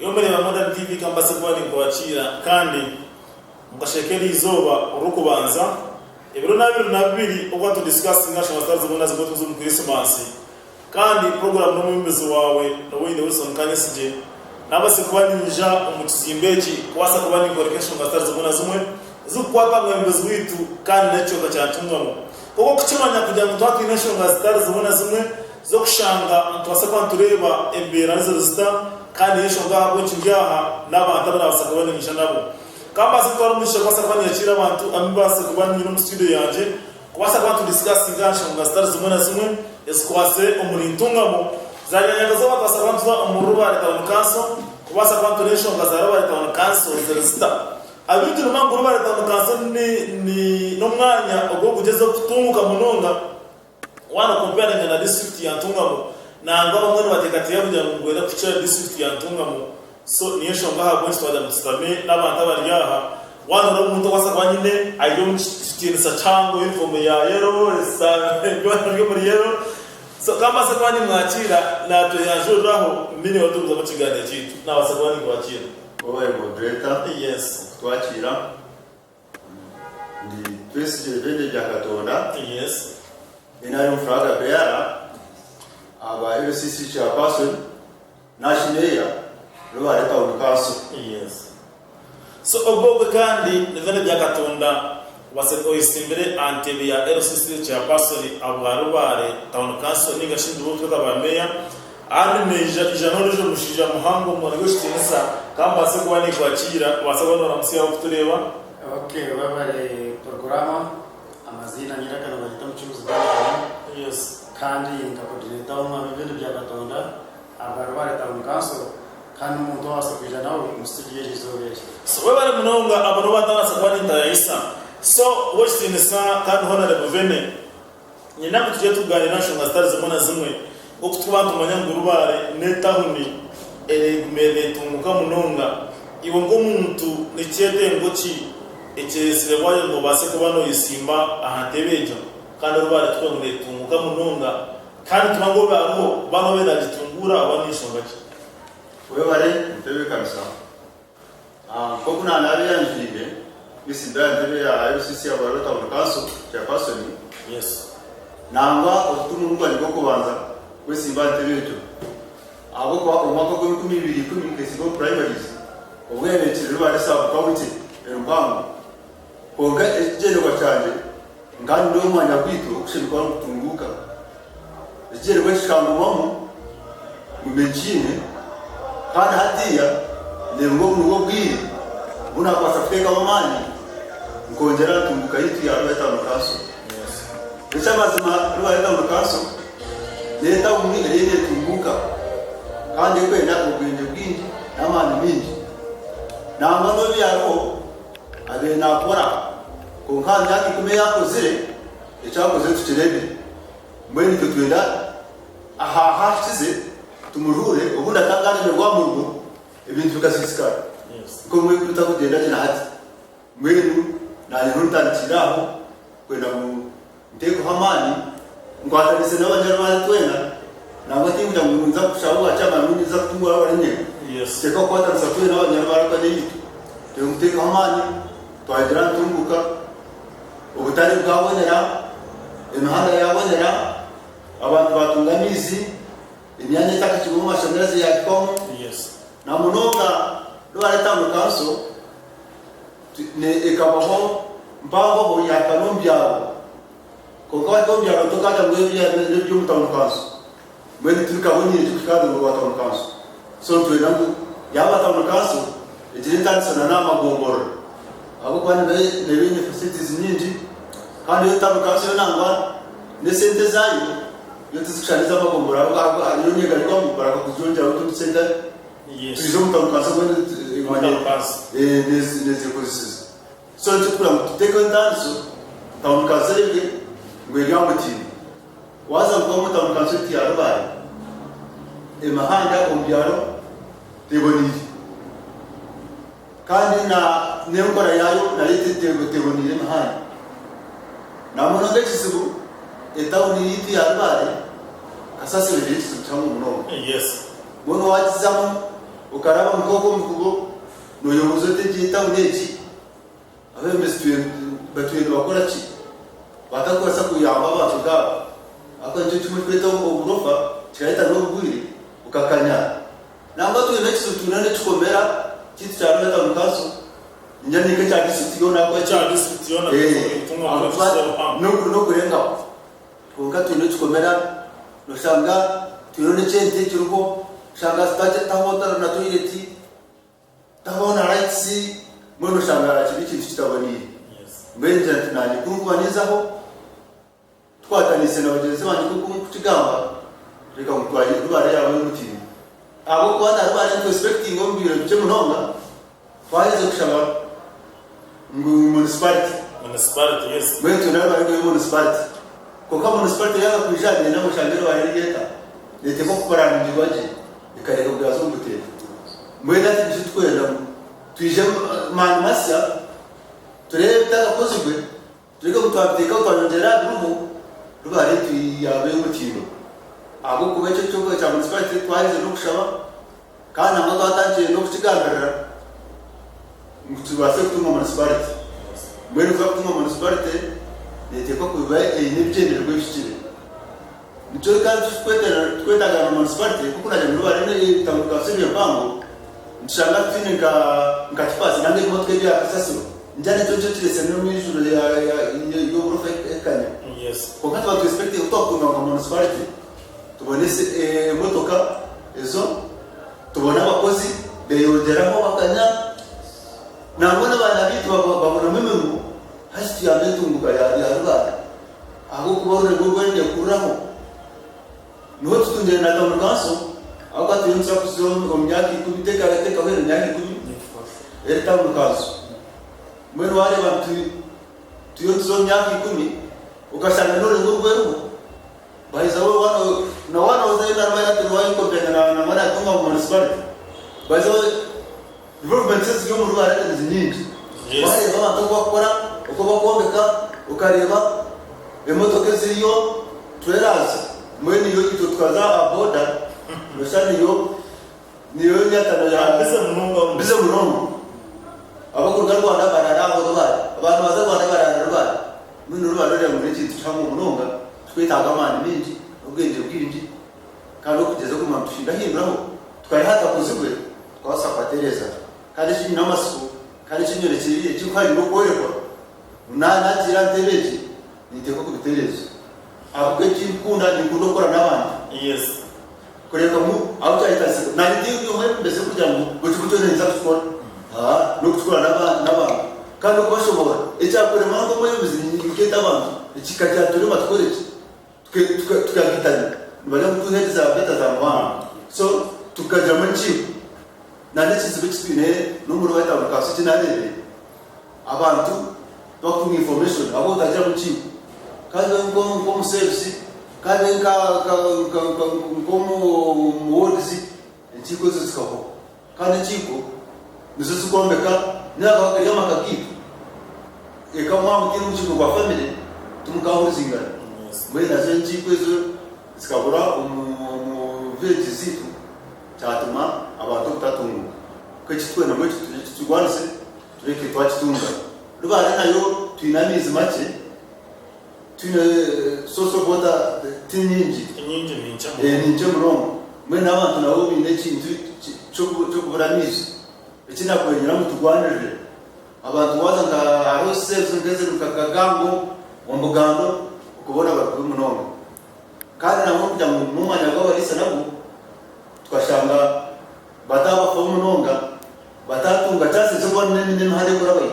iyo muri Modern TV kambase kwa ni kwakira kandi mugashekera izoba urukubanza ibiro nabiri ubwo to discuss national stars ubona zo tuzo mu Christmas kandi program no mumbezo wawe no winde Wilson Kanyesije nabase kuba ninja umutizimbeji kwasa kuba ni correction stars ubona zumwe zukwapa mwembezo witu kandi nacho kacyatumwamo kuko kucimanya kugira ngo twati national stars ubona zumwe zo kushanga twasa kwa tureba embera nizo zita kandi yesho ngabo cy'ibyaha n'abantu abasaka banisha nabo kamba sitwara umusha kwasa kwa yakira abantu ambase kuba ni no studio yanje kwasa kwa tu discuss national stars ubona zumwe eskwase umurintungamo zanyanya zo batasa abantu umuruba leta mukanso kwasa kwa tu national ngazara leta mukanso zita abindi rumanguru leta mukanso ni no mwanya ubwo kugeza kutunguka munonga wana compare na district ya Ntungamo na ngabo mwe batekatiye kugira ngo ngwera kucira district ya Ntungamo so niyesho ngaha bwo twada mutsikame n'abantu abaryaha wana ro muntu kwasa kwa nyine ayo mutsikirisa chango uniform ya yero sa byo muri yero so kama se kwani mwakira na to yajuraho mini watunza mukigane cyitu nabasa kwani kwakira owe moderator yes twakira ndi president bya Katonda yes inayo mfraga beara aba LCC chairperson national ruba leta urukaso yes so obogo kandi nevene bya Katonda wase oisimbere antebe ya LCC chairperson abarubare town council ningashindu butwe kabameya andi meja ijano ryo mushija muhango mu rwishtinsa kamba se kuba ni kwakira wasabona ramsiya kutureba okay babare programa amazina nyirakana bagita mucuruzi yes kandi ngakodirector mu bibindi bya Katonda abarubare town council kandi umuntu wase kujana nawe mu studio y'izobere so babare munonga abantu batanasa kwa nitayisa so wishtinsa kandi honorable vene nyina kutuje tuganira national stars mona zimwe okutubantu manyangurubare netahuni eregmele tumuka munonga iwo ngo muntu nicyete ngoki ekesire wayo ngo base kubano isimba ahantebejo kandi rubare twongere tumuka munonga kandi tumango babo bano benda gitungura abanishonga ki wewe bare ntebe kabisa ko kuna nabi yanjire bisimba ntebe ya LCC abarota urukaso chairperson yes nangwa otumurwa ngo kubanza wesimba ntebe abo kwa umwaka wa 2010 kesigo primaries obwene kirubare sub county erumbango konga ejene kwa cyane ngani ndo mwanya kwito kushirikwa kutunguka ejene kwa shikamumamo mumejine kandi hatiya nengo mugo bwire buna kwa safeka mamani ngongera tunguka yitu ya leta mukaso yes echamazima leta mukaso leta umwire yene tunguka kandi kwenda ubwenge bwingi n'amani mingi namano byako abe nakora ko nkanya kikume yakozire ecyakoze tukirebe mbweni tutwenda aha hashize tumurure ubundi atanganire rwa murugo ibintu bikasisikara yes ko mwe kutakugenda cyane hati mwenu nanye ntuntandikiraho kwenda mu ndeko hamani ngwatanise n'abanyarwanda twena nabati kugira ngo nza kushabuka cyangwa nza kutumura abaranye yes seko kwata nsatuye n'abanyarwanda kandi yo muteka hamani twagira tunguka ubutari bwabonera imihanda yabonera abantu batungamizi imyanya itakakimu mashanyarazi yakikomo yes na munonga lwaleta mukanso ne ekabaho mpango ho yakanombyaro kokawa tombyaro tokata mwebya n'ibyo mutamukanso mwene tukabonye tukikade mu batamukanso so twenangu yabatamukanso ejirintanisana n'amagongoro abo kwani nebinye facilities nyingi kandi yotamukanso nangwa nesente zayo yotuzishaniza amagongoro abo ariyo nyega riko mubaraka kujonja utu center yes tuzo mutamukanso mwene nezi positions so tukura mutekontanso tamukanso rege ngwega mutini waza kwa mutamukanso tiarubari emahanga ombyaro tebonire kandi na nemukora yayo narite tebonire mahanga namono ngekisibu etawuni yiti yarubare kasase rege cyangwa muno yes bono wazizamo ukaraba mukoko mkubo noyobozo tegita uneki abemesitwe batuye bakora ki batakwasa kuyamba abantu gabo akonje tumutweta uburofa cyahita no bugwiri ukakanya namba tuye next tunane tukomera kitu cha leta mukaso njani ke cha disitiyo na kwa cha disitiyo na kutunga no kurenga kunga tuye tukomera no shanga tuye chente kiruko shanga stage tamota na toileti tabona rights mwe shanga chibiki kitabani mbenje tunani kungwanizaho twatanise na bagenzi bandi kuko kugamba reka mutwaye rubare yawe n'umutima abo kwa darubare expecting on biro byo munonga twaheze kushaba municipality yes mwe tunaba ari municipality kuko municipality yaga kujanye na mushangiro wa leta leta ko kubarana ndibaje ikareka kugazo gutera mwe dati bitwenda tuje man masya turebe takakozwe tureka kutwabiteka twanyongera rumu rubare tuyabe umukino abo kubecho cyo cya municipality twaheze no kushaba kana amato atangiye no kukigandarira mutubase kutuma municipality mwene kwa kutuma municipality leta ko kuba n'ibyenderwe bishikire nicyo kandi twetaga mu municipality kuko naje mu rubare ne tamuka sibye bango nshanga twinika ngakipasi nange motwe bya kasasiro njane cyo kirese no mwijuru ya yo profet kanya yes kwa kati watu expect utokuna mu municipality tubonese motoka ezo tubona abakozi beyongeraho bakanya nabona bana bitu babona mememu hasi ya betunguka ya rubara aho kubona rwende kuraho no tutunde na tamu kanso aho katuyunza kuzo omyaki kubiteka gateka wera nyaki kubi tamu kanso mwero wale bantu tuyunzo nyaki kubi ukasanga nole ngurwero baiza wana uzaina mara tuwayi ko na mara tunga municipality baiza development system yo mu rwanda ni nyinshi wale baba tukokora uko bakombeka ukareba emotoke ziriyo tweraza mweni yo ito twaza aboda meshani yo niyo nyatano ya bize munongo abakurga rwanda bararaho rubara abantu baza rwanda barararubara mwino rubara rero muri kintu cyangwa munonga twitaga amani mingi ubwenge bwinji kandi kugeza ku mpamvu ndahinduraho twari hata kuzigwe twasapatereza kandi cyo n'amasuku kandi cyo nyorekeye cyo kwari no korekwa nagira ntebeje niteko kubitereza abwe cyikunda ni kudokora n'abandi yes kureka mu aho cyahita se na ndi yo mwe mbese kugira ngo bucubuto neza gukora no gukora n'abandi kandi uko bashobora icyakore mango mwe bizini ngeta abantu ikikajya turi matworeje tukagitanya bari kutuhereza beta za mwana so tukaja mu kigo nane kizibe kipine n'umuro wata mukasi kinarebe abantu bakumwe information abo tajya mu kigo kandi ngo mu service kandi ngo mu wardsi ikiko zikaho kandi ikiko nizo zikombeka nyaka ya makakitu eka mukiri mu kigo kwa family tumukaho zingana mwena zenji kwezo zikabura village zitu cyatuma abantu batatunga kwekitwe na mwetu tugwanse tureke twakitunga rubare nayo twinamizi make twine social border tinyinji ninje murongo mwena abantu nabo bine kintu cyo kuburamizi ekina kwenyera mutugwanire abantu wazanga aho self ngeze rukakagambo ombugando kubona bakuru munongo kandi nabo kujya mu mwanya w'abarisa nabo twashanga bataba fa munonga batatunga cyase cyo bone nene hade kurabaye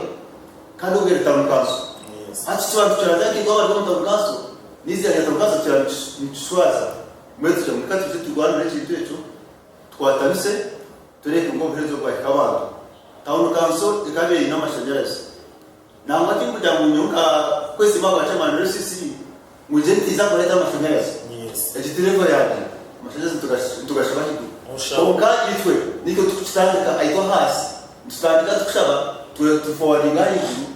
kandi ugereta mu kanso ati cyo cyarajya kwa bari mu kanso nizi ya kanso cyarashwaza mwetu cyo mukati cyo tugwanira cyitwe cyo twatabise tureke ngo birezo kwa kabando tawo kanso ikabe ina mashanyarazi na ngati kujya mu nyuka kwese baba cyamana sisi mujenti za kuleta mashanyarazi yes ekitereva yaje mashanyarazi tugashabahidu konga itwe niko tukitandika aiko hasi tutandika tukushaba tuforwardinga hivi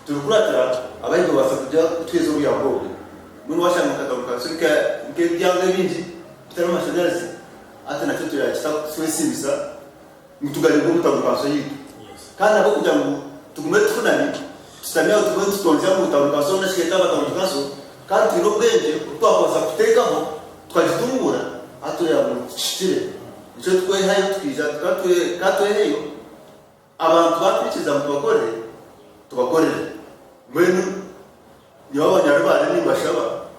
turukuratira abayigo basakujya twezo uyambo mun washanga katabuka sika nke byanga bindi bitaro mashanyarazi ate na cyo tuyakita twesimisa mtugari ngo mutarukanso yitu kandi abo kugira ngo tugume tunani tutamya tugume tutonze mu mutarukanso na shiketa batarukanso kandi tino bwenge twakoza kutekaho twagitungura atoya mu kishire icyo twe hayo twija katwe heyo abantu bakurikiza mu tubakorere mwenu niyo abanyarwanda ni bashaba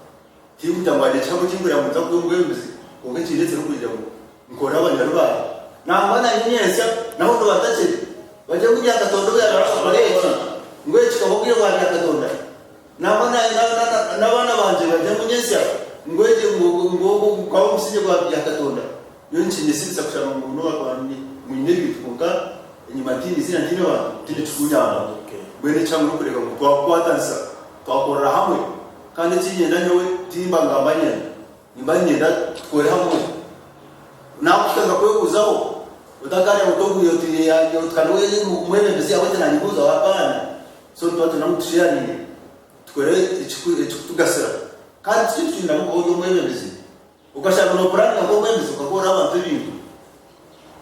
kikuja ngo ane cyangwa kimwe ya muza kwemwemezi ubwo kiretse no kugira ngo nkora abanyarwanda nambana nyensa naho ndo batakiri baje kujya katondo ya bareke ngwe kikabogire wari akatonda nabana nabana banje baje munyensa ngweje ngo kwa musije kwa ya katonda yonchi nisisa kushana umuntu w'abantu mwinebi tukunga inyuma tini zina ndine wa tini tukunyama bwene cyangwa kureka ngo twakwatansa twakorera hamwe kandi kinyenda nyowe timba ngambanye nimbanyenda twore hamwe nakutanga kwekuzaho utakanya utogu yote ya kanwe mwene bisi awete na nyibuza hapana so twatu namutushiyani twere tugasera kandi twinda ngo mwene bisi ukashaka no plan ngo mwene bisi ukakora abantu bintu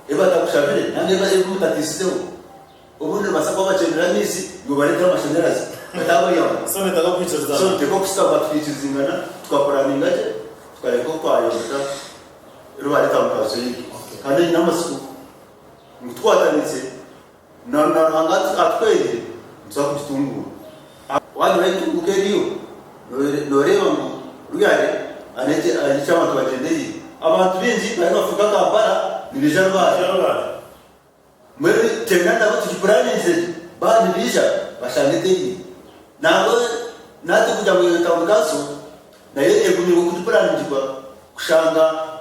eba takushabire nange baje kumutatiseho ubundi basaba bacendera misi ngo bareka amashanyarazi bataba yawo so netaga kwicaza so teko kusaba twicizingana tukakora ningaje tukareka kwayo rubari tamukazo yiki kandi namasuku mutwatanitse na hangati atweye nzako kitunguru wani wetu ukeriyo noreba ngo ruyare anete alichama twatendeye abantu binzi bari bafuka Kampala nibijarwa mwere tenanda batu kipuranije bani bija bashangete nabo nati kuja mu tamukazo na yeye kunyo kupuranije kushanga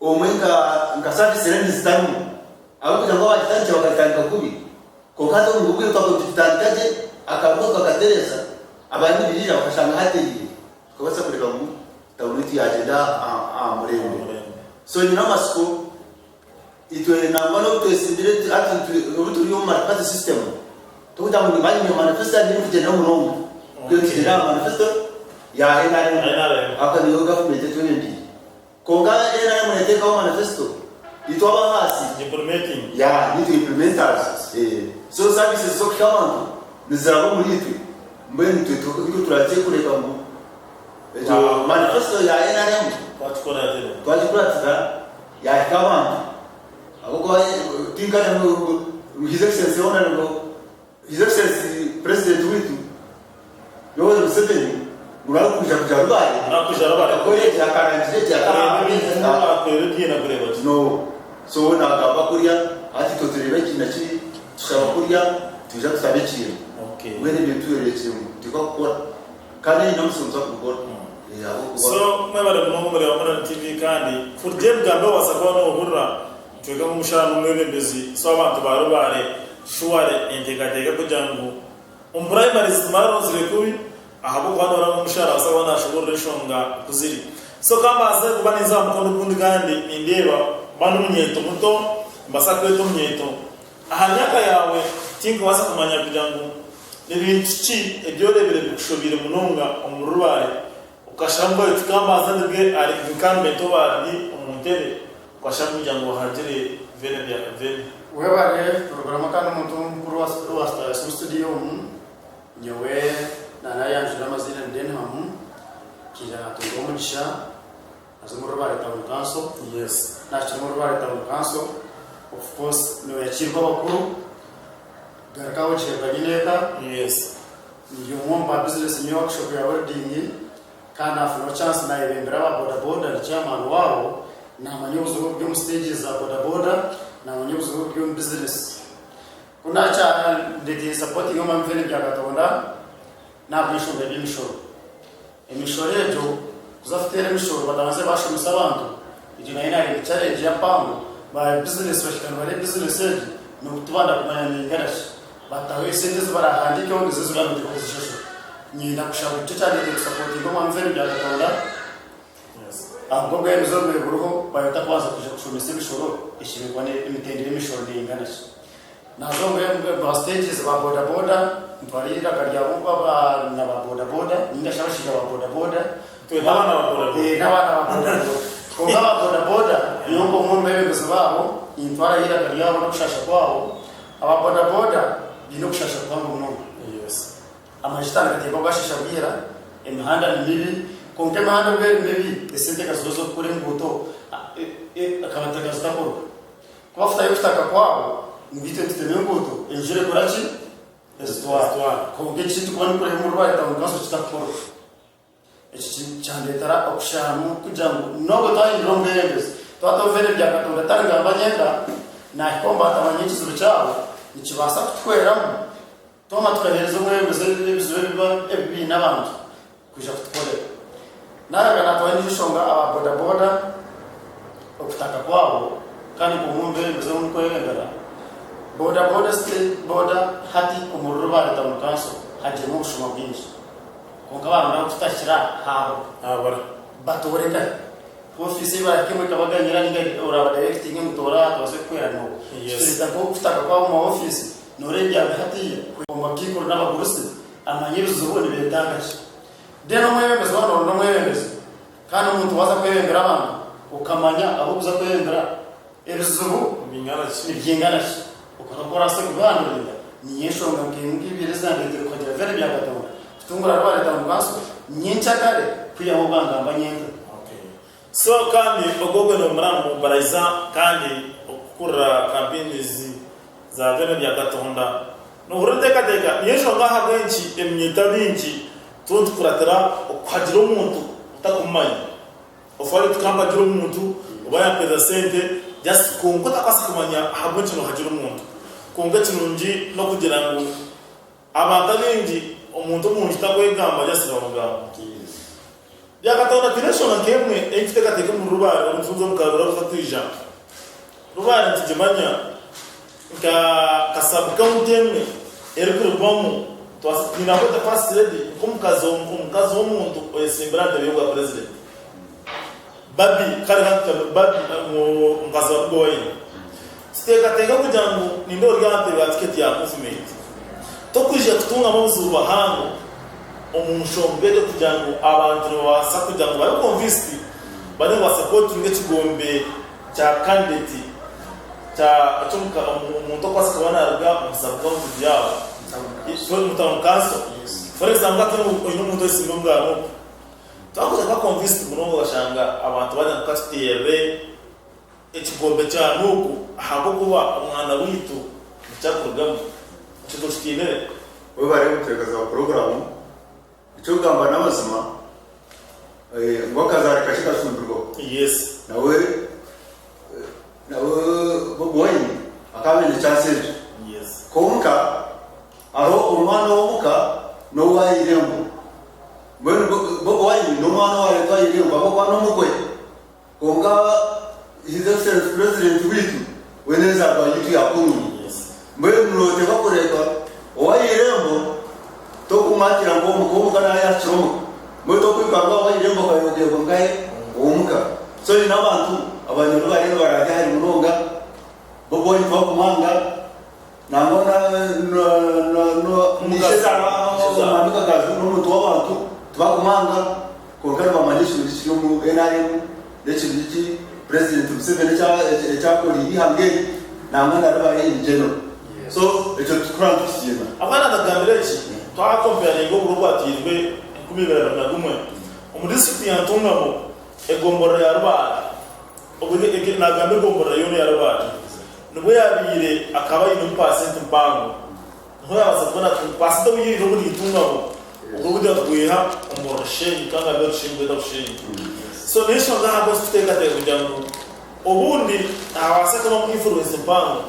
omwenga ngasati sereni zitamu abo kugira ngo bagitangira bakatanga kubi ko kato ngo kwita ko tutangaje akavuga katereza abandi birira bakashanga hateye ko basa kureka mu tawuriti agenda murembe so nyina masiko itwe na mano twesindire ati turi yo market system to kutamu ni bani manifesto ni kugenda mu rongo yo kigera manifesto ya NRM akani yo government twendi konga ena mweneteka wa manifesto itwaba hasi implementing ya need to implementers so services so kama nizarabo muri twe mbeni twe iko turaje kureka ngo ejo manifesto ya NRM twakora tira ya kama aboko tingana ngo his excellency ona ngo his excellency president witu yo Museveni muralo kuja rubari akoye cyakarangije no so na gaba kuriya ati toterebe kinaki tushaba kuriya tuja tutabekira wene bintu yeretse tukakora kandi namusonza gukora so mwebare munongo muri Amara TV kandi furje bwambe wasakwa no hurra twega mu mushano mwene bezi so abantu barubare shuare integatega kujangu umprime smaro zirekubi ahabo kwanora mu mushara wasaba nashobora shonga kuziri so kama aze kubaniza mukono kundi kandi indeba banu munyeto muto mbasakweto munyeto ahanyaka yawe tinko wasa kumanya kujangu n'ibintu ki ebyorebere bikushobire munonga omurubare ukashamba tukamba azandebwe ari inkamento bari omuntere ukashamba kujangu hagire vene bya vene webare programa kana muntu mukuru wa studio nyowe na yanje namazina Denham kira tugomugisha azumurubare town council yes na chimurubare town council of course no yachirwa bakuru garakawo chebanyineka yes niyo mwomba business new workshop ya welding kana afro chance na ibendera wa boda ni chairman wao na manyozo byo stages za boda na manyozo byo business kuna cha ndege support ngoma mvene bya gatonda na bishombe bimishoro emishoro ejo kuzafutere mishoro batabanze bashomisa abantu ijina ina ari challenge ya pango ba business bashikana bare business ejo no kutubanda kumanya ngarashi batawe sente zibara handike ngo zizura mu position nyina kushaka tutari de support ngoma mvene bya gatonda yes ahubwo bwa bizombe buruho bayota kwanza kuja kushomisa mishoro ishimikwa ne imitendere mishoro ndinganashi nazo ba stages ba boda ntwarira karya bumva na ba boda ninda shashika ba boda twebana ba boda n'abana ba boda konga ba boda yongo ngombe bezababo intwara yira kali yabo no kushasha kwao aba boda boda bino kushasha kwangu muno yes amajitana kati bagashasha bwira imihanda ni mibi konke mahanda bwe mibi esente kazozo kure nguto akabataka zitakoro kubafuta yofutaka kwao ngite tuteme nguto enjure kurachi histoire konke chintu kwani kure mu rwanda tamukaso chitakoro echi chandetara okushamu kujangu nogo tayi ndongembes twato vere byakatonda tanga abanyenda na komba tabanyinchi z'urucabo nikibasa kutweramu toma tukahereza umwemeze n'ibizwe ebi n'abantu kuja kutukorera naraga natwani shonga aba boda boda okutaka kwabo kandi kumumbe bizo umukwendera boda boda still boda hati umururu bari tamukanso haje mu bushuma bwinshi konka bana kutashira habo abara batoreka ofisi ba kimwe kabaganyira ninga uraba directing mutora twase kwera no sita ko kutaka kwa mu office norenja hati ko makiko n'abagurusi amanyiruzo bone betangaje deno mwemeze bano no mwemeze kandi umuntu waza kwemera abantu ukamanya abo kuza kwemera ebizubu bingana ukora se kubanurira niyeshonga ngingi birezande ko jya vere byagatonda tungura rware tamukaso nyincakare kuya mu banga mbanyenda so kandi ogogwe no murambo barayiza kandi okura campaigns za vene byagatonda no uruteka teka yesho ngaha benshi emyita bingi tuntu kuratera okwagira umuntu utakumanya ofari tukamba gira umuntu ubaya peza sente just kunko takasikumanya habonje no hagira umuntu kunga kinungi no kugira ngo abantu bengi umuntu umuntu takwegamba just bamugamba byagatonda tinashona kemwe ekiteka teka mu rubara umufunzo mukarura uzatwija rubara ntijemanya kasabuka mudemwe erikuru bomu twasina ko tafasi ready kumkazo w'umuntu oyesimbrande byo president babi karanta babi umukazo w'goye steka tega kugira ngo nindo ryante ba ticket ya movement to kuje kutunga mabuzu bahango umushombe kugira ngo abantu basa kugira ngo babe convinced bane ba support ngekigombe cya candidate cha atumka umuntu kwasa kubana ruga musabwa mu byabo so mutamukanso for example ati umuntu wese ngongamo twakoze kwa convinced murongo bashanga abantu bajya kukatire ekigombe cya nuko ahabo kuba umwana witu cyakurugamo kidoshikine we bari gutegaza program icyo gamba n'abazima ngo kazari kashika sundurgo yes nawe boy akamenye chance yes konka aro umwana womuka no wayirembo bone boy no mwana wale twayirembo abo no mukwe konka his excellency president witu weneza ba yitu yakunu mbere murote bakoreka wayirembo to kumatira ngo mukomuka na yachomo mwe to kwikanga wayirembo kayoge ngai womuka so ni nabantu abanyuru bari barajya hari munonga bobo ni bakumanga nangona no mugazara mamika gazu no mutu wabantu twakumanga konkara bamanyisho bishyo mu NRM ndetse president Museveni cha kuri ihangeri nangona rabaye injeno so ejo tukran tukiyena abana ndagambireki twakompera ngo urwatirwe 2021 umudisiplin yantungamo egombora ya rubara ubwo nagambe gombora yone ya rubara nubwo yabire akaba yino % mpango nko yabaza kubona pasito yiri no muri itungamo ubwo bujya kwiha umoroshe kanga byo shimbe da shimbe so nisho ngaho steka te kujangu ubundi awasa kama mu influence mpango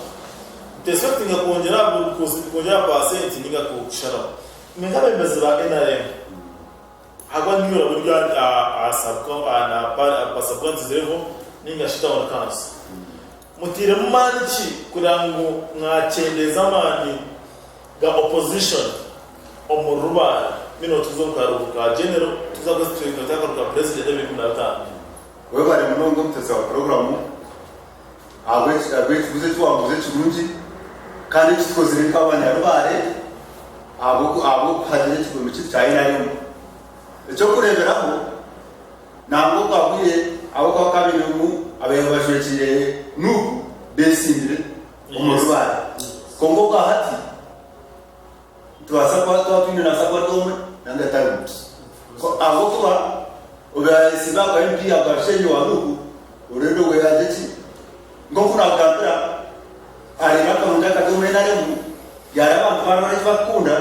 teseftinga kongera % ninga ko shara mengabe bezira NRM hagwa niyo buryo asabko ana pasabwanti zevo ninga shita on kansi mutire manchi kurango mwacendeza amani ga opposition omuruba mino tuzokaruka general tuzakwestringa takaruka president David Kunata we bari munongo muteza program abwe tuze tuwamuze kirungi kandi tukozire kabanyarubare abo hagire kigombe cy'Inarem icyo kureberaho ntabwo kwabwiye abo kwa kabiri mu abaye bajwekire nuko besindire umurubare kongo ka hati tuwasakwa twapinde na sakwa tome nanga tayo ko abo kuba ubasiba kwa MP abashenye waruku urendo we yajechi ngokuna kugambira ari nakamunda kadomwe nalemu yaraba ntwara bari bakunda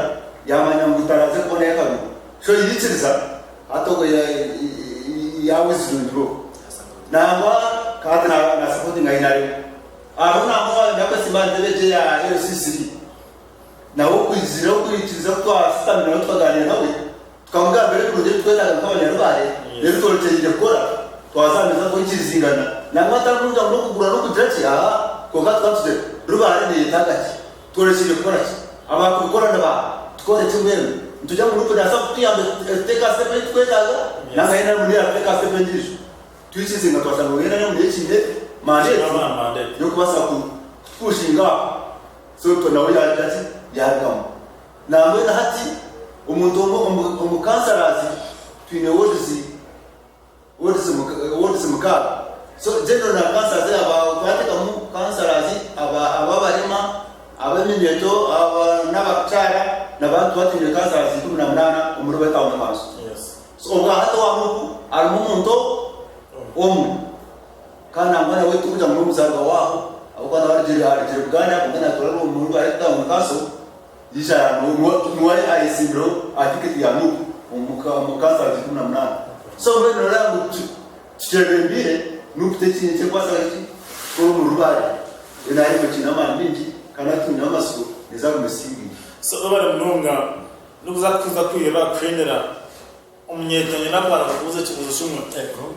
yamanya ngutaraze kuboneka so yitiriza atoko ya wizindro nangwa kadna na supporting ainari aruna mwa ndabasimba ndebeje ya LCC na ukwizira ukwitiriza kwa stamina twaganira nawe tukavuga mbere kuruje twenda nk'abanyarware rero toroteje gukora twazameza ko ikizingana nangwa ataruja no kugura no kudrachi ko gatwatse rubare ni tagati toroteje gukora abakukorana ba tukore tumwe tujya mu rugo nasa kutiyambe teka sepe twetaga nanga ina muri teka sepe ndisho twikizinga twasanga wera muri ekinde manje yo kubasa kushinga so to nawe yagati yagamo namwe na hati umuntu umukansarazi twine wodisi mukaga so general na kansarazi aba bateka mu kansarazi aba barima abamenyeto aba n'abakara n'abantu batinye kansarazi 18 umuro batawo n'amaso so hata wa muntu almumuntu kana mwana wetu kuja mu muzaga waho abukana barije bugana kugana torero umuntu barita mu kaso yisha nuwari ayisimbro atiketi ya nuku umukansarazi 18 so beno rangu chirembire nukutekinye cykwasa iki ko mu rubare ina ari mukina mandi kana tunya amasuko nizagu musingi so bari mununga nukuza kwiyeba kwenera umunyetanye n'abana bakuze kibuzo shumwe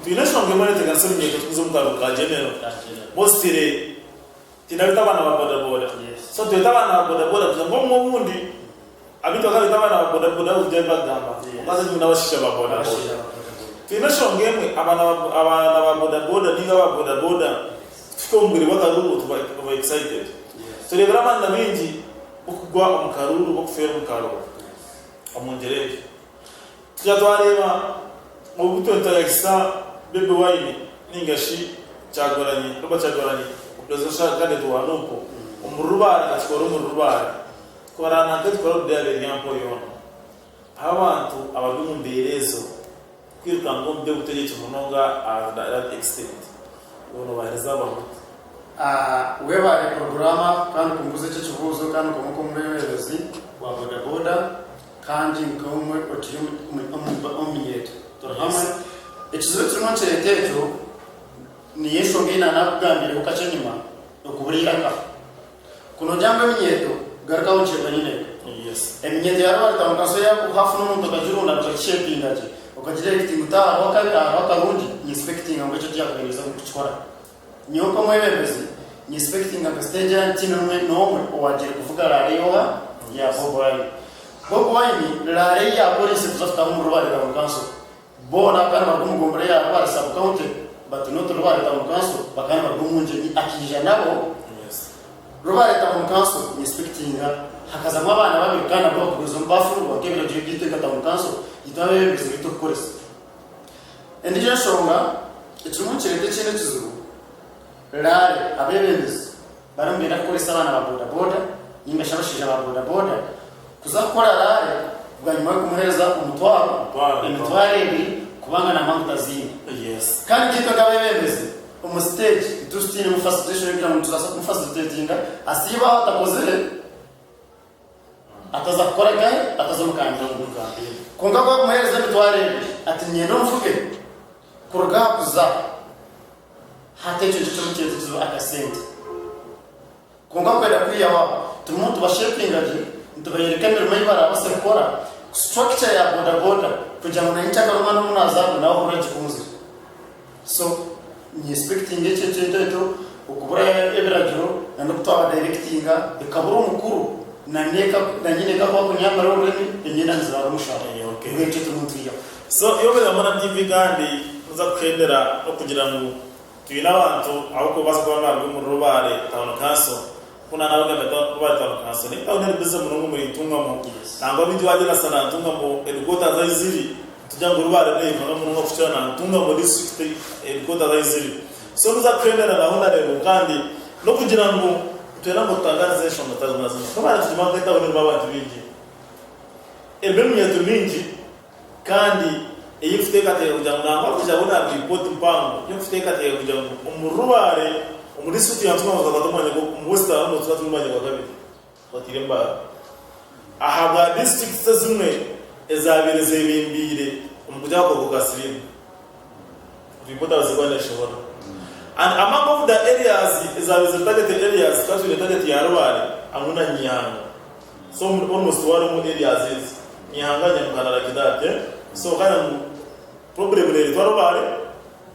twinashonge muri tegansoni nyeko tukuzo mugaro ka genero mostire tinabita abana ba bodaboda so twita abana ba bodaboda ngo mubundi abito kabita abana ba bodaboda uje bagamba maze n'abashisha ba bodaboda twinashonge mwe abana ba bodaboda ninga ba bodaboda tukombere bakarubu tuba excited so rero abana bingi ukugwa umukaruru okufera umukaruru amungereye tujatwareba mu butonta yakisa bebe wine ningashi cyagoranye ruba cyagoranye uprezo kandi tuwanuko umurubara gatkora umurubara korana gatkora byale nyampo yono abantu abagumberezo kwiruka ngo mbe gutegeka umunonga that extent uno baheza bamuto webare programa kandi kumbuze cyo kibuzo kandi kumwemerezi wa bodaboda kandi nkomwe otiyo omunyeto torhamwe ekizo kimwe cyetejo ni yesho ngina nakugambire ukacanyima okuburiraka kuno jambo minyeto garka unche banine eminyeto yaro tamukaso ya hafu n'umuntu kajurunda bakishepinga je ukadirect ngutaha wakarundi inspecting ngo cyo cyakugereza gukora nyoko mwebezi inspecting aka stage antino nomwe owagire kuvuga rariyoha ya Bobo wine la reya police kuzafta mu rubare da mukanso bona kana bagumugombere ya rubare sub county but not rubare da mukanso bakana bagumunje ni akija nabo rubare da mukanso inspecting hakaza mabana babikana bwo kuzo mbafu bakebera jigite kata mukanso itawe bizito korese endije shonga etumu kirete cyene kizuru rare abebendezi barambira koresa abana ba boda yinga shabashije ba boda kuzakora rare bwanyuma yo kumuhereza imitwaro ibiri kubanga na mangutazini kandi kitwa kabebeze umustage itustine mu facilitation y'ibyo mu tuzasa mu facilitating asiba atakozere atazakora gaye atazomukandira mu Uganda konga kwa kumuhereza imitwaro ibiri ati nyendo mvuge kuruga kuza hatecho cyo mu cyezo akasente konga kwenda kwiyawa tumuntu bashepingaje ntubayereka imirimo y'ibara basakora structure ya bodaboda kugira ngo nahitaka rumana munazabu naho uragikunze so ni expecting cyo ukubura ebiragiro na kutwa directinga ikabura umukuru na nyine gako kunyambara ururimi enyina nzara mushaka ngeke tumuntiya so iyo bamara TV kandi uza kwendera no kugira ngo tuyina abantu aho ko basakwa nabwo mu rubare tawno kaso kuna nawe gato batano kaso ni taone bize munungu muyitunga mu nangwa bindi waje na sana tunga mu edukota zaiziri tujya ngo rubare ne mu munungu kuchana tunga mu district edukota zaiziri so muza kwendera na hona rero kandi no kugira ngo twera ngo tangaze shonga tazamaza kabana tujima kwita bano babantu bingi ememye tumingi kandi iyi mfite kateye kugira ngo namba kujabona report mpango yo mfite kateye kugira ngo umurubare umurisuti yantuma bazabadomanya ngo umwesta hano tuzatumanya kwa kabiri batiremba ahabwa district zimwe ezabireze bimbire umujya ko kugasirimu report abazibana shobora. And among of the areas ezabireze targeted areas kazo le target ya rubare amuna nyanga so almost one more areas is nyanga nyamukana kidate so kana problem le rubare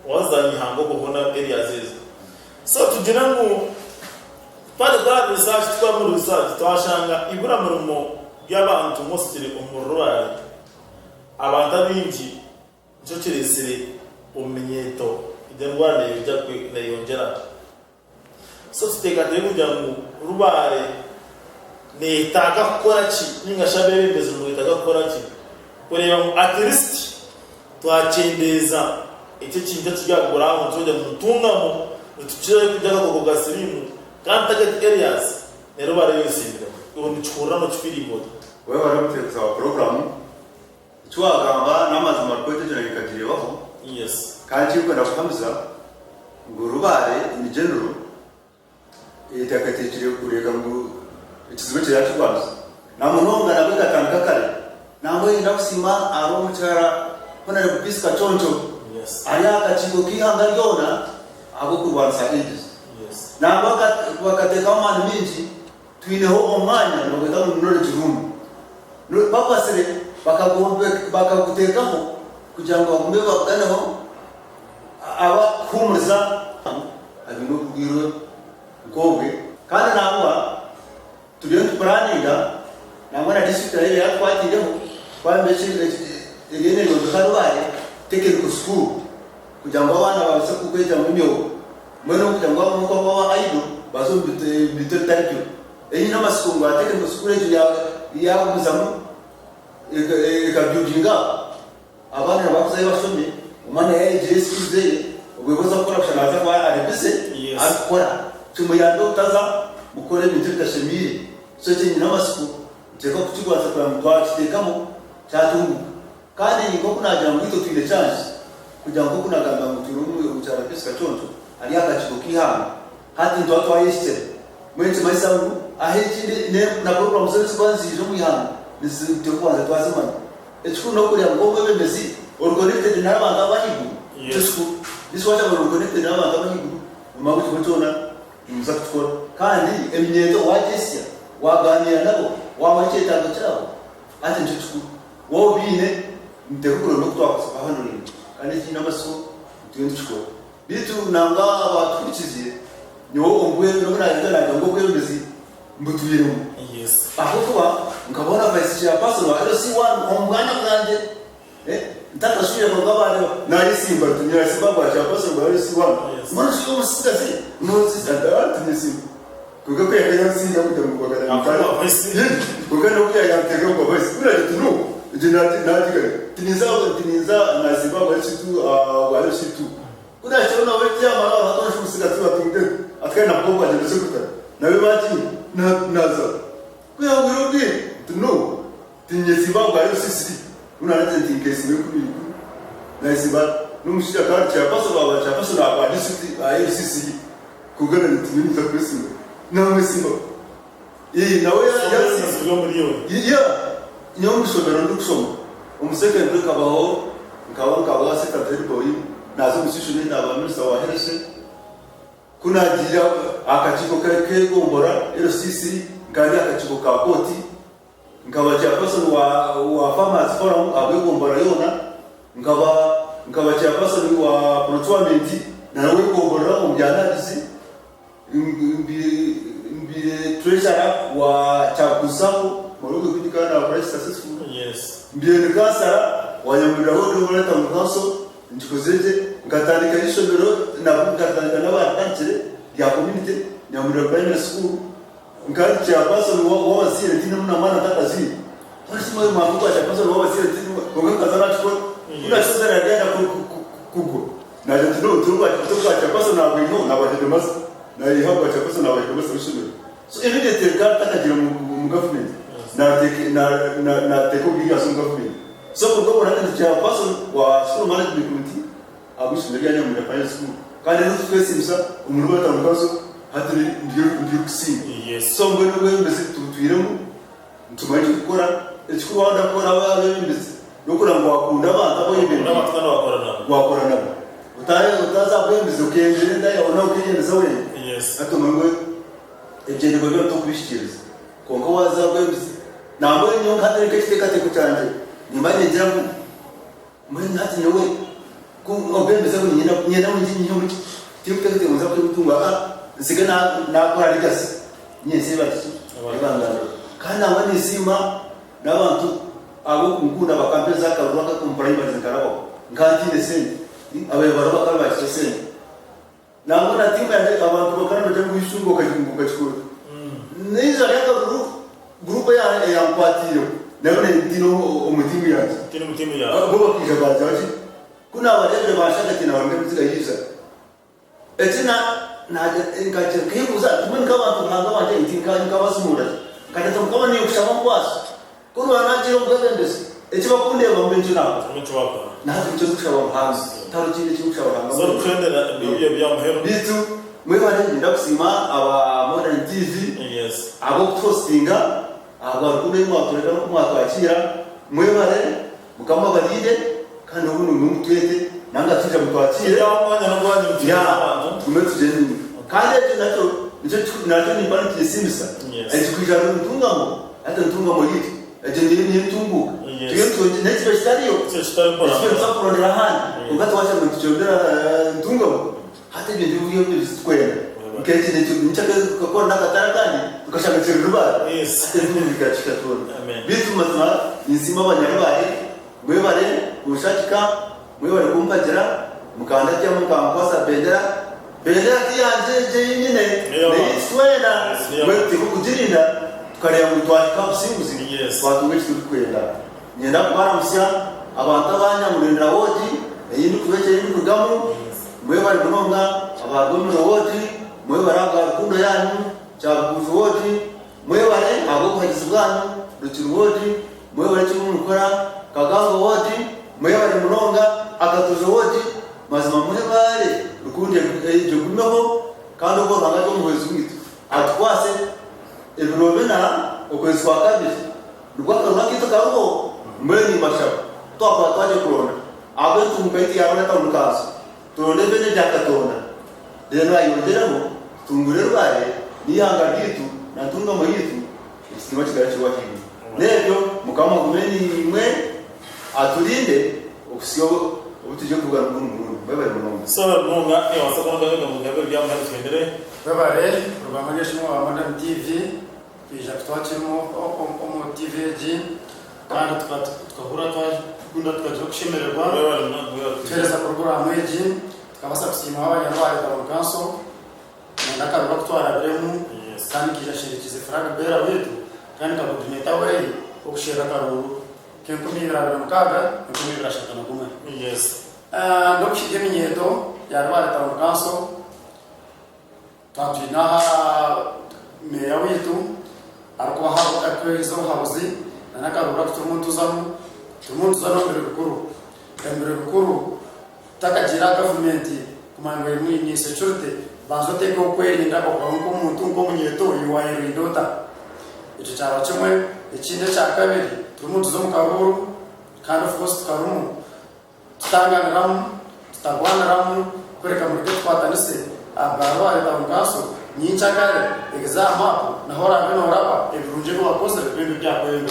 waza nyihango kubona areas is so tugira ngo pale kwa research twa mu research twashanga ibura murumo y'abantu mostly umurwari abantu bingi cyo kiresire umenyeto idengwane yujya kwiyongera so tutekateye kugira ngo rubare ne taka korachi ninga shabere bezo mu taka korachi kureba mu at least twacendeza icyo kintu cyagura aho nzoje mutungamo tuchire kujya ko gasirimu kandi target areas ne rubare yosindira ubundi chura no chifiribo wewe waramutekeza wa program cyagamba namaze markote cyane bikagirebaho yes kandi uko ndakuhamza ngo rubare in general itakatekire kurega ngo ikizigo cyacu kwanza namunonga nabega tankakare namwe ndakusima aro mucara kona ne kupisika choncho yes aya kachigo kihanga ryona abo kurwanza indes yes namba wakateka mani minji twineho omwanya nogeta mu knowledge room no papa sere bakagutekaho kugira ngo bagume bakanaho aba kumurza abino kugiro ngobwe kandi nabwa tuliyo planninga namwana district ile yakwatireho kwambeje igene yo karubare technical school kugira ngo abana babase kugweza mu myo mweno kugira ngo amuko kwa aido bazo bite tarikyo eyi namasikungu technical school ya muzamu ikabyujinga abana bakuze basomye umwana yaje skills ubwiboza gukora kushanaza kwa aribise akora tumuyando utaza mukore ibintu bidashemire so cyane n'amasiku teka kukigwaza kwa mutwa kitekamo cyatungu kandi niko kunagira ngo ito twinde chance kugira ngo kunagamba ngo turumwe ucyara pesa chonto ari akachigo kihanga hati ndo atwayiste mwenze maisangu ahekinde ne na program zose kwanzi zo mwihanga nizite kwanza twazimana echuno kuria ngo bemezi organized n'abantu abahigu just this was about organized n'abantu abahigu umabuti mutona muzakutwara kandi emyeto wajesya waganira nabo wamachetaga cyabo ati ncucu wo bine ndekuro no twakwa hano ni kandi kina maso tuyindushko bitu nanga abatwikiziye niwo ombuye no nagira ngo kwemezi mbutuyemo yes aho kuba ngabona vice chairperson wa LC1 omwana kanje ntakashuje ngo gabane nari simba tunyira simba kwa chairperson wa LC1 mwana sio musikazi nozi zadati nisimba kuko kwegera sinja kujya mugagana kuko no kuya yantega ngo bose kuri tuno jinati natigare tiniza na simba wa LC2 wa LC2 kuna chona wewe mara hata musikazi watunde atkana pogo aje sikuta na wewe bati naza kuya wirobi tuno tinyesiba wa LC3 unaleta tinkesi mekuri na simba numushika karcha paso ba district LC3 kugana ntimini za kwesimo na mesimo nawe yasi yomuriyo nyongo sobera nduksomo umuseke ndikabaho nkaba secretary boy nazo musishune naba minister wa health kuna jira akachiko ke gombora LC3 ngari akachiko ka koti nkaba chairperson wa farmers forum abegombora yona nkaba chairperson wa procurement na nawe gombora umjyanadizi mbire treasurer wa chakusaho murugo kujikana wa price successful yes mbire kasara wanyamurira hodo muleta mukaso njikozeje ngatandika ishobero na ngatandika n'abatanzire ya community nyamurira primary school ngari chairperson wa wasire tino muna mana takazi wasimo mabuka chairperson wa wasire tino ngakazana chiko kuna sasa na dada kugo na ndio turuka chairperson na wino na wajedomas na ihabwa cha kosa na wa kosa ushuru so immediately ka takagira mu government na teko biga so government so ko ko na cha person wa school management committee abushinga ya mu finance school kandi no twese bisa umuntu batambukazo haturi ndio kusinga yes so ngwe mbese tutwiremo tumaje gukora ekikuba wanda kora babe mbese yokora ngo akunda abantu abo yibera n'abatwana wakorana utaza kwemeza ukengere ndaye ona ukiyemeza we yes atomangwe ejende byo to kubishikiriza konko waza kwemeza namwe nyo nkatari kete kucyanje nimanye njyamu muri ntati nyowe ku obemeza we nyina mu njinyi mu tikete muza kwitunga nsigana nakora rigasi nyese bati abangana kandi abandi sima n'abantu abo kungunda bakampeza karuka kumprima zikarabo ngantine sene abaye baraba kaba sene nabona timu ya abantu bakana bajya kwishungo kajunguka chikuru niza yaka group ya mpatiro nabone ndino umutimu yaje kino mutimu ya abo bakija bazaje kuna abadebe bashaka kina wangemuziga yiza etina na ngaje kibuza tumenga abantu nanga wanje itinka nkabasumura kata mukaba ni ushaba kwasa kuno anajiro mgabendesi ekibakunde bambenje nabo muchwaka nazo cyo kushaba hanze tarukinde cyo kushaba hanze so trendera biyo bya muhero bitu mwebale ndakusima aba modern TV yes abo postinga aba rukundo mwatoleka no kumwatwakira mwebale mukama balide kandi ubu numutwete nanga tuje mutwakire ya mwanya no bwanyu mutije abantu tumetujeni kandi nacho ni bani kisimisa ekikwijana ntungamo hata ntungamo yiti ejendiri ni ntungu tuyo neti bestario cyo kitari mbona cyo kurondera handi ugato wacha mutujondera ntungamo hata ibyo biyo biskwera ukete nchaka ko nakatara kandi ukashaka chiruba yes ndikachika tona amen bitu mazima inzima abanyarwari mwebare ushakika mwebare kumpagera mukanda cyo mukamkwasa bendera kiyanje nyine niswera mwete kukujirinda tukareba ngo twashika busimuzi twatuwe tukwenda nyenda kubara musya abantu abanyamurindira wodi eyindi kubeke yindi kugamu mwebare kunonga abagomero wodi mwebare agarukundo yanyu cyabuzu wodi mwebare abo kuhagiza bwanyu rutiro wodi mwebare cyo mukora kagango wodi mwebare munonga akatuzo wodi mazima mwebare rukunde ejo gumeho kandi uko bangaje umuhezi witu atwase ebirobena okwezi kwa kabiri rwaka rwakito karugo mweni mashaba twaba twaje kurona abantu mukaiti yarona tamukaso tone bene dakatona dena yonderamo tungure rware niyanga gitu natunga moyitu ikitima kigaracho wakini nebyo mukama kumeni mwe atulinde okusiyo ubutije kugana n'umuntu bebare munonga so nonga wasakona gaga mu gabe bya muhero twendere bebare rubamanyeshimo wa Modern TV ija twachimo omo TV ji kandi tukahura twakunda tukaje kushemererwa tereza program eji tukabasa kusima abanyarwari ba kanso ndakaruka kutwara biremu kandi kijashirikize frag bera wetu kandi kabudimeta weyi okushera karuru kenkumira mukaga kenkumira shakana kuma yes ndokushije minyeto yarwari ba kanso twatwinaha meya wetu ariko habo akwezo habuzi nanakarura tumuntu zamo mbere gukuru takagira government kumanga ni security bazote ko kwerinda ko umuntu ngo munyeto yuwaye indota icyo cyaba kimwe ikindi cya kabiri tumuntu zo mukaburu kandi of course karumu tutagwanaramu kureka muri twatanise abarwa ita mukaso nyinchakare exam hapo na hora bino rapa ebirunje ko bakoze bindi byakoye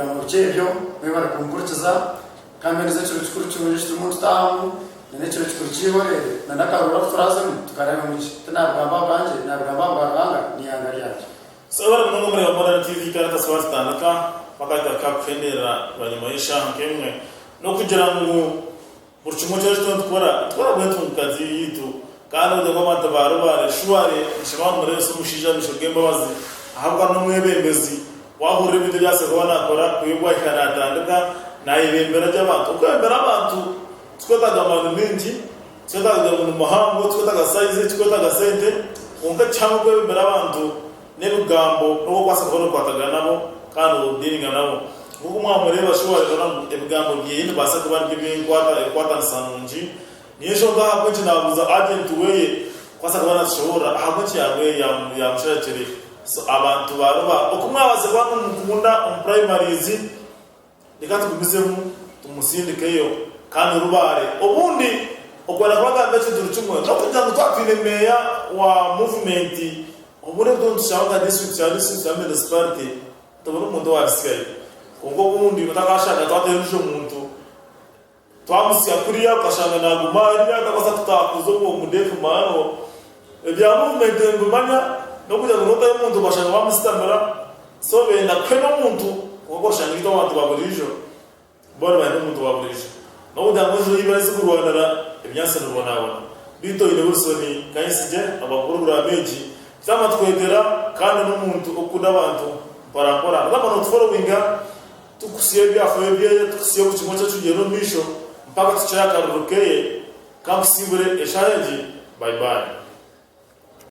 ngo cyebyo webara kumkurkiza kamera zacu cyukuru cyuje tumuntu tamu n'ecyo cyukurikiwe na nakarura turazamu tukareba mu tunabwamba banje nabwamba baranga niyanga yaje sabara mungu muri Modern TV karata swatandika bakata kapfendera banyimaisha nkemwe no kugira ngo burchumo cyo twara bwetu kazi yitu kandi ngo batabaro bare shuare shimano muri sumushija bishogemba bazi ahabwa no mwebembezi wahurira ibintu byase kubona akora kuyibwa ikanatandika nayibembera by'abantu kwembera abantu twotaga abantu ningi twetaga mu muhango twetaga size twetaga sente unga cyangwa kwemera abantu n'urugambo no kwasa ko kwataga nabo kandi udiringa nabo kuko mwamureba shobora ebigambo byindi basa kuba kwata nsanunji niyo ngaha kwenye nabuza agent weye kwasa kuba nashobora ahagoki yawe ya musharekere so abantu baroba okumwabaze bano mukunda primaries nikati kubisemu tumusindikeyo kandi rubare ubundi okwana kwaga ngacho turuchumwe no kujya gutwapine meya wa movement ubure ndo nshaka district ya district municipality tubona umuntu warisigaye ubwo ubundi batakashaka twateruje umuntu twamusiya kuriya kashanga nagumariya kakosa tutakuzo mu mudefu mano ebya movement ngumanya no kujya kurota y'umuntu bashaka bamustamira so benda kweno umuntu ubwo shanga ito abantu baburijo bora benda umuntu baburijo no kujya ngo yibaze kurwanira imyasa n'ubonabona bito ile Wilson kayisije abakuru b'abeji cyama twegera kandi n'umuntu ukunda abantu parakora ndabona followinga tukusiye byafuye bye tukusiye ku kimwe cyo kugero misho mpaka tucyaka rukeye kamusibure eshaje bye bye